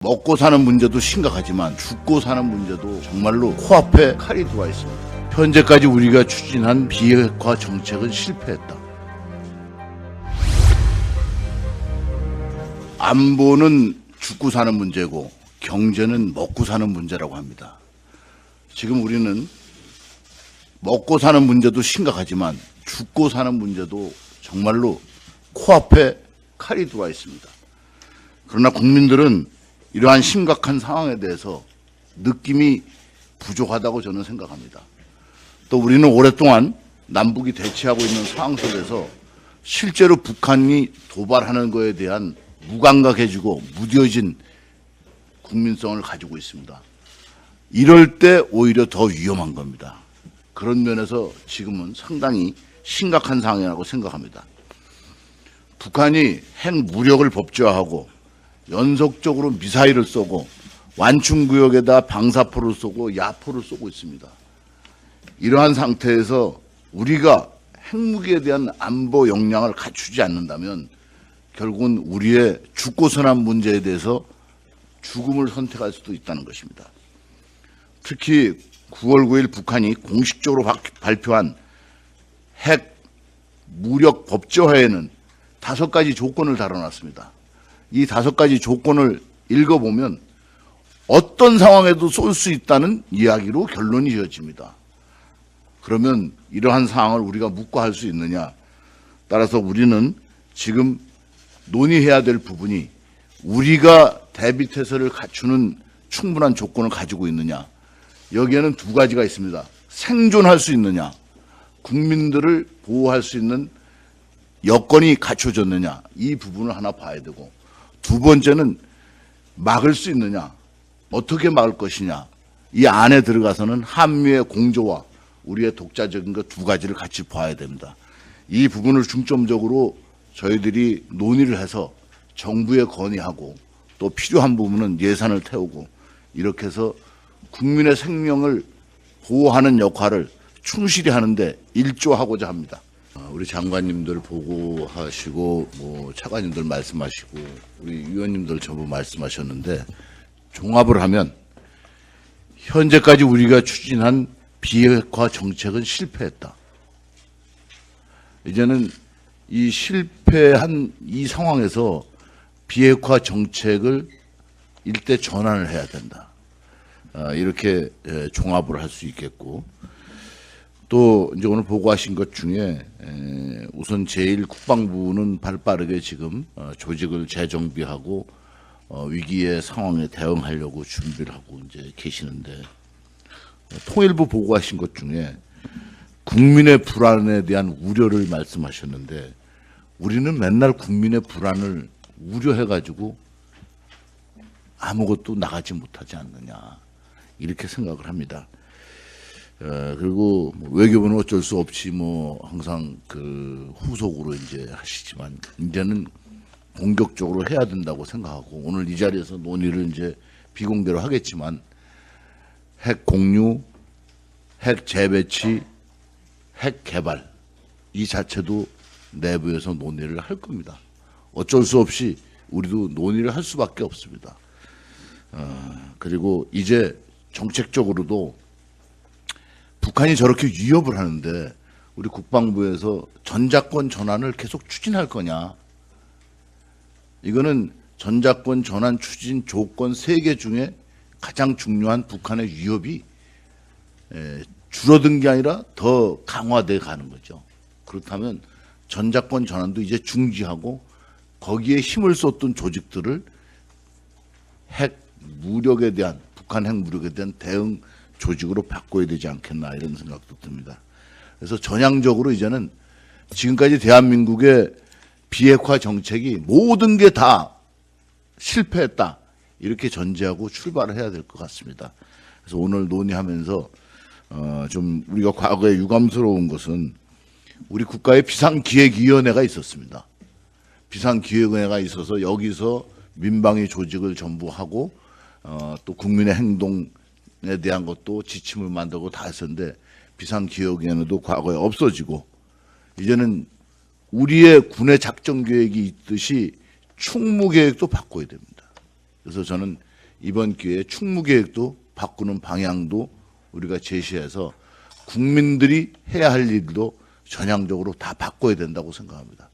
먹고 사는 문제도 심각하지만 죽고 사는 문제도 정말로 코앞에 칼이 들어와 있습니다. 현재까지 우리가 추진한 비핵화 정책은 실패했다. 안보는 죽고 사는 문제고 경제는 먹고 사는 문제라고 합니다. 지금 우리는 먹고 사는 문제도 심각하지만 죽고 사는 문제도 정말로 코앞에 칼이 들어와 있습니다. 그러나 국민들은 이러한 심각한 상황에 대해서 느낌이 부족하다고 저는 생각합니다. 또 우리는 오랫동안 남북이 대치하고 있는 상황 속에서 실제로 북한이 도발하는 것에 대한 무감각해지고 무뎌진 국민성을 가지고 있습니다. 이럴 때 오히려 더 위험한 겁니다. 그런 면에서 지금은 상당히 심각한 상황이라고 생각합니다. 북한이 핵 무력을 법제화하고 연속적으로 미사일을 쏘고 완충구역에다 방사포를 쏘고 야포를 쏘고 있습니다. 이러한 상태에서 우리가 핵무기에 대한 안보 역량을 갖추지 않는다면 결국은 우리의 죽고 사는 문제에 대해서 죽음을 선택할 수도 있다는 것입니다. 특히 9월 9일 북한이 공식적으로 발표한 핵 무력 법제화에는 5가지 조건을 달아놨습니다. 이 5가지 조건을 읽어보면 어떤 상황에도 쏠 수 있다는 이야기로 결론이 이어집니다. 그러면 이러한 상황을 우리가 묵과할 수 있느냐? 따라서 우리는 지금 논의해야 될 부분이 우리가 대비태세를 갖추는 충분한 조건을 가지고 있느냐? 여기에는 2가지가 있습니다. 생존할 수 있느냐? 국민들을 보호할 수 있는 여건이 갖춰졌느냐? 이 부분을 하나 봐야 되고, 2번째는 막을 수 있느냐, 어떻게 막을 것이냐, 이 안에 들어가서는 한미의 공조와 우리의 독자적인 것 2가지를 같이 봐야 됩니다. 이 부분을 중점적으로 저희들이 논의를 해서 정부에 건의하고 또 필요한 부분은 예산을 태우고 이렇게 해서 국민의 생명을 보호하는 역할을 충실히 하는데 일조하고자 합니다. 우리 장관님들 보고하시고 뭐 차관님들 말씀하시고 우리 위원님들 전부 말씀하셨는데 종합을 하면 현재까지 우리가 추진한 비핵화 정책은 실패했다. 이제는 이 실패한 이 상황에서 비핵화 정책을 일대 전환을 해야 된다. 이렇게 종합을 할 수 있겠고, 또 이제 오늘 보고하신 것 중에 우선 제일 국방부는 발빠르게 지금 조직을 재정비하고 위기의 상황에 대응하려고 준비를 하고 이제 계시는데, 통일부 보고하신 것 중에 국민의 불안에 대한 우려를 말씀하셨는데, 우리는 맨날 국민의 불안을 우려해가지고 아무것도 나가지 못하지 않느냐, 이렇게 생각을 합니다. 그리고 외교부는 어쩔 수 없이 뭐 항상 그 후속으로 이제 하시지만 이제는 본격적으로 해야 된다고 생각하고, 오늘 이 자리에서 논의를 이제 비공개로 하겠지만 핵 공유, 핵 재배치, 핵 개발 이 자체도 내부에서 논의를 할 겁니다. 어쩔 수 없이 우리도 논의를 할 수밖에 없습니다. 그리고 이제 정책적으로도 북한이 저렇게 위협을 하는데 우리 국방부에서 전작권 전환을 계속 추진할 거냐? 이거는 전작권 전환 추진 조건 3개 중에 가장 중요한 북한의 위협이 줄어든 게 아니라 더 강화돼 가는 거죠. 그렇다면 전작권 전환도 이제 중지하고 거기에 힘을 쏟던 조직들을 핵 무력에 대한, 북한 핵 무력에 대한 대응 조직으로 바꿔야 되지 않겠나, 이런 생각도 듭니다. 그래서 전향적으로 이제는 지금까지 대한민국의 비핵화 정책이 모든 게 다 실패했다, 이렇게 전제하고 출발을 해야 될 것 같습니다. 그래서 오늘 논의하면서 좀 우리가 과거에 유감스러운 것은 우리 국가의 비상기획위원회가 있었습니다. 비상기획위원회가 있어서 여기서 민방위 조직을 전부 하고 또 국민의 행동에 대한 것도 지침을 만들고 다 했었는데, 비상기획위원회도 과거에 없어지고 이제는 우리의 군의 작전계획이 있듯이 충무계획도 바꿔야 됩니다. 그래서 저는 이번 기회에 충무계획도 바꾸는 방향도 우리가 제시해서 국민들이 해야 할 일도 전향적으로 다 바꿔야 된다고 생각합니다.